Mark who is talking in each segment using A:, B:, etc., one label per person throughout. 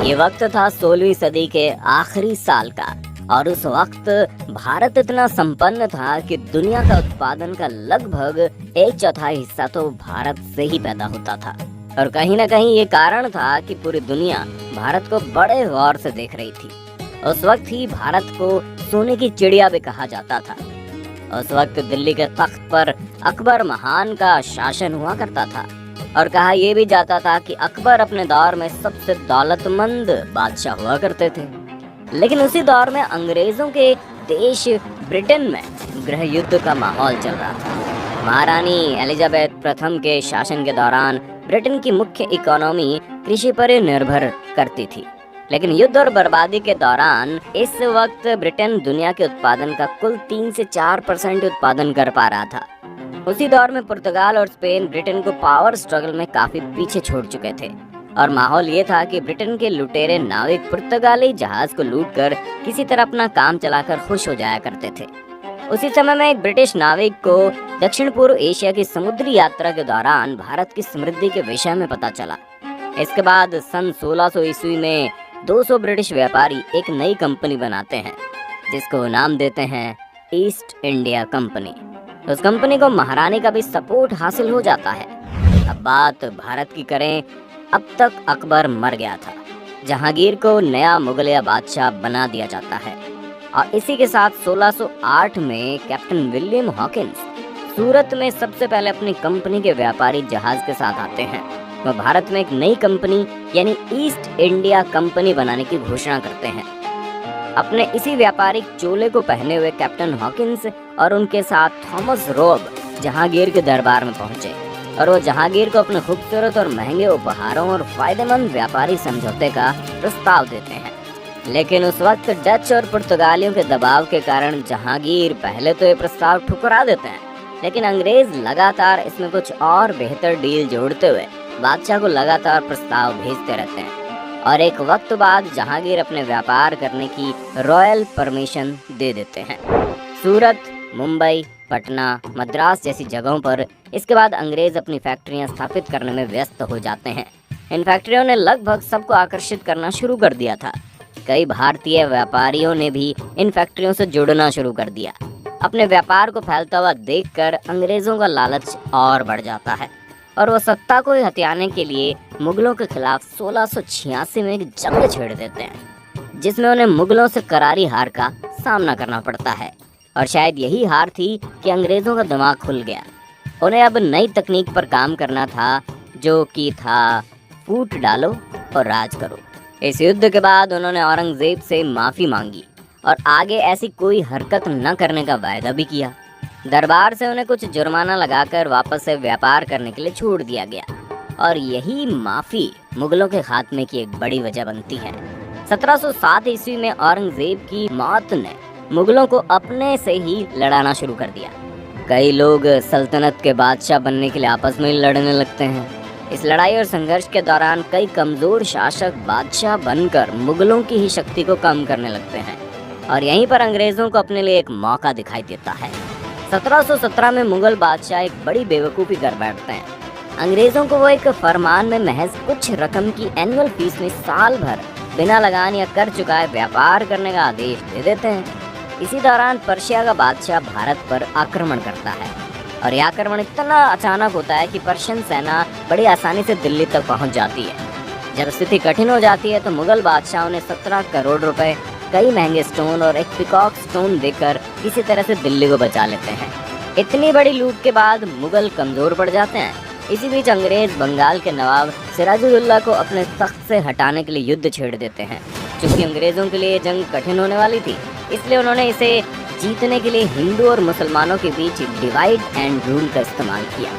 A: ये वक्त था 16वीं सदी के आखिरी साल का और उस वक्त भारत इतना संपन्न था कि दुनिया का उत्पादन का लगभग 1/4 हिस्सा तो भारत से ही पैदा होता था। और कहीं न कहीं ये कारण था कि पूरी दुनिया भारत को बड़े गौर से देख रही थी। उस वक्त ही भारत को सोने की चिड़िया भी कहा जाता था। उस वक्त दिल्ली के तख्त पर अकबर महान का शासन हुआ करता था और कहा यह भी जाता था कि अकबर अपने दौर में सबसे दौलतमंद बादशाह हुआ करते थे। लेकिन उसी दौर में अंग्रेजों के देश ब्रिटेन में गृह युद्ध का माहौल चल रहा था। महारानी एलिजाबेथ प्रथम के शासन के दौरान ब्रिटेन की मुख्य इकोनॉमी कृषि पर निर्भर करती थी। लेकिन युद्ध और बर्बादी के दौरान इस वक्त ब्रिटेन दुनिया के उत्पादन का कुल 3 से 4% उत्पादन कर पा रहा था। उसी दौर में पुर्तगाल और स्पेन ब्रिटेन को पावर स्ट्रगल में काफी पीछे छोड़ चुके थे और माहौल ये था कि ब्रिटेन के लुटेरे नाविक पुर्तगाली जहाज को लूटकर किसी तरह अपना काम चलाकर खुश हो जाया करते थे। उसी समय में एक ब्रिटिश नाविक को दक्षिण पूर्व एशिया की समुद्री यात्रा के दौरान भारत की समृद्धि के विषय में पता चला। इसके बाद सन 1600 ईस्वी में 200 ब्रिटिश व्यापारी एक नई कंपनी बनाते हैं जिसको नाम देते हैं ईस्ट इंडिया कंपनी। उस कंपनी को महारानी का भी सपोर्ट हासिल हो जाता है। अब बात भारत की करें, अब तक अकबर मर गया था। जहांगीर को नया मुगलिया बादशाह बना दिया जाता है और इसी के साथ 1608 में कैप्टन विलियम हॉकिंस सूरत में सबसे पहले अपनी कंपनी के व्यापारी जहाज के साथ आते हैं। वह भारत में एक नई कंपनी यानी ईस्ट इंडिया कंपनी बनाने की घोषणा करते हैं। अपने इसी व्यापारिक चोले को पहने हुए कैप्टन हॉकिंस और उनके साथ थॉमस रोब जहांगीर के दरबार में पहुंचे और वो जहांगीर को अपने खूबसूरत और महंगे उपहारों और फायदेमंद व्यापारी समझौते का प्रस्ताव देते हैं। लेकिन उस वक्त डच और पुर्तगालियों के दबाव के कारण जहांगीर पहले तो ये प्रस्ताव ठुकरा देते हैं, लेकिन अंग्रेज लगातार इसमें कुछ और बेहतर डील जोड़ते हुए बादशाह को लगातार प्रस्ताव भेजते रहते हैं और एक वक्त बाद जहांगीर अपने व्यापार करने की रॉयल परमिशन दे देते हैं। सूरत, मुंबई, पटना, मद्रास जैसी जगहों पर इसके बाद अंग्रेज अपनी फैक्ट्रियां स्थापित करने में व्यस्त हो जाते हैं। इन फैक्ट्रियों ने लगभग सबको आकर्षित करना शुरू कर दिया था। कई भारतीय व्यापारियों ने भी इन फैक्ट्रियों से जुड़ना शुरू कर दिया। अपने व्यापार को फैलता हुआ देखकर अंग्रेजों का लालच और बढ़ जाता है और वो सत्ता को हथियाने के लिए मुगलों के खिलाफ 1686 में एक जंग छेड़ देते हैं जिसमें उन्हें मुगलों से करारी हार का सामना करना पड़ता है। और शायद यही हार थी कि अंग्रेजों का दिमाग खुल गया। उन्हें अब नई तकनीक पर काम करना था जो कि था फूट डालो और राज करो। इस युद्ध के बाद उन्होंने औरंगजेब से माफ़ी मांगी और आगे ऐसी कोई हरकत न करने का वायदा भी किया। दरबार से उन्हें कुछ जुर्माना लगाकर वापस से व्यापार करने के लिए छोड़ दिया गया और यही माफ़ी मुगलों के खात्मे की एक बड़ी वजह बनती है। 1707 ईस्वी में औरंगजेब की मौत ने मुगलों को अपने से ही लड़ाना शुरू कर दिया। कई लोग सल्तनत के बादशाह बनने के लिए आपस में ही लड़ने लगते हैं। इस लड़ाई और संघर्ष के दौरान कई कमज़ोर शासक बादशाह बनकर मुगलों की ही शक्ति को कम करने लगते हैं और यहीं पर अंग्रेज़ों को अपने लिए एक मौका दिखाई देता है। 1717 में मुगल बादशाह एक बड़ी बेवकूफ़ी कर बैठते हैं। अंग्रेज़ों को वो एक फरमान में महज कुछ रकम की एनुअल फीस में साल भर बिना लगान या कर चुकाए व्यापार करने का आदेश दे देते हैं। इसी दौरान पर्शिया का बादशाह भारत पर आक्रमण करता है और यह आक्रमण इतना अचानक होता है कि पर्शियन सेना बड़ी आसानी से दिल्ली तक पहुंच जाती है। जब स्थिति कठिन हो जाती है तो मुगल बादशाहों ने 17 करोड़ रुपए, कई महंगे स्टोन और एक पिकॉक स्टोन देकर किसी तरह से दिल्ली को बचा लेते हैं। इतनी बड़ी लूट के बाद मुगल कमज़ोर पड़ जाते हैं। इसी बीच अंग्रेज बंगाल के नवाब सिराजुद्दौला को अपने तख्त से हटाने के लिए युद्ध छेड़ देते हैं। चूँकि अंग्रेज़ों के लिए जंग कठिन होने वाली थी, इसलिए उन्होंने इसे जीतने के लिए हिंदू और मुसलमानों के बीच डिवाइड एंड रूल का इस्तेमाल किया।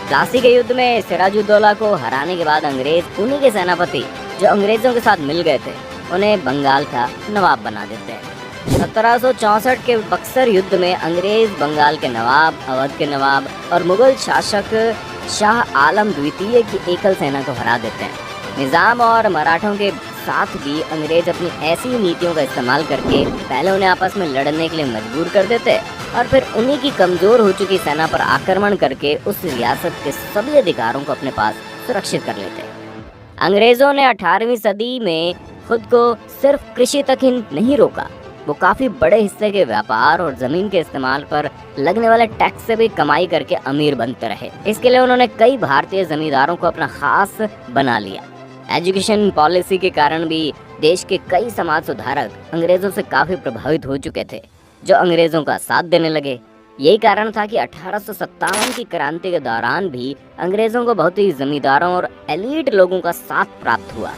A: प्लासी के युद्ध में सिराजुद्दौला को हराने के बाद अंग्रेज उन्हीं के सेनापति जो अंग्रेज़ों के साथ मिल गए थे उन्हें बंगाल का नवाब बना देते हैं। 1764 के बक्सर युद्ध में अंग्रेज बंगाल के नवाब, अवध के नवाब और मुगल शासक शाह आलम द्वितीय की एकल सेना को हरा देते हैं। निज़ाम और मराठों के साथ भी अंग्रेज अपनी ऐसी नीतियों का इस्तेमाल करके पहले उन्हें आपस में लड़ने के लिए मजबूर कर देते और फिर उन्हीं की कमज़ोर हो चुकी सेना पर आक्रमण करके उस रियासत के सभी अधिकारों को अपने पास सुरक्षित कर लेते। अंग्रेजों ने 18वीं सदी में खुद को सिर्फ कृषि तक ही नहीं रोका, वो काफी बड़े हिस्से के व्यापार और जमीन के इस्तेमाल पर लगने वाले टैक्स से भी कमाई करके अमीर बनते रहे। इसके लिए उन्होंने कई भारतीय जमींदारों को अपना खास बना लिया। एजुकेशन पॉलिसी के कारण भी देश के कई समाज सुधारक अंग्रेजों से काफी प्रभावित हो चुके थे, जो अंग्रेजों का साथ देने लगे। यही कारण था कि 1857 की क्रांति के दौरान भी अंग्रेजों को बहुत ही जमींदारों और एलीट लोगों का साथ प्राप्त हुआ,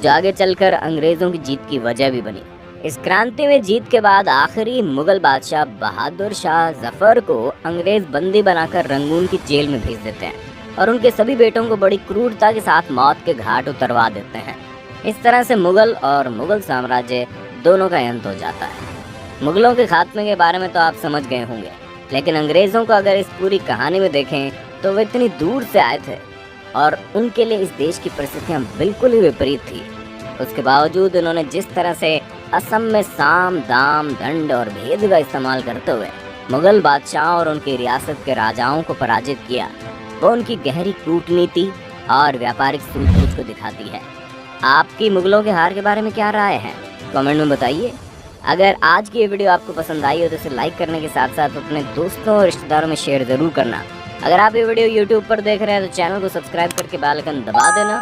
A: जो आगे चलकर अंग्रेजों की जीत की वजह भी बनी। इस क्रांति में जीत के बाद आखिरी मुगल बादशाह बहादुर शाह जफर को अंग्रेज बंदी बनाकर रंगून की जेल में भेज देते हैं और उनके सभी बेटों को बड़ी क्रूरता के साथ मौत के घाट उतरवा देते हैं। इस तरह से मुगल और मुगल साम्राज्य दोनों का अंत हो जाता है। मुगलों के खात्मे के बारे में तो आप समझ गए होंगे, लेकिन अंग्रेजों को अगर इस पूरी कहानी में देखें तो वे इतनी दूर से आए थे और उनके लिए इस देश की परिस्थितियां बिल्कुल ही विपरीत थी। उसके बावजूद उन्होंने जिस तरह से असम में साम दाम दंड और भेद का इस्तेमाल करते हुए मुगल बादशाह और उनकी रियासत के राजाओं को पराजित किया, वो उनकी गहरी कूटनीति और व्यापारिक सूझबूझ को दिखाती है। आपकी मुगलों के हार के बारे में क्या राय है, कमेंट में बताइए। अगर आज की ये वीडियो आपको पसंद आई हो तो इसे लाइक करने के साथ साथ अपने दोस्तों और रिश्तेदारों में शेयर जरूर करना। अगर आप ये वीडियो YouTube पर देख रहे हैं तो चैनल को सब्सक्राइब करके बेल आइकन दबा देना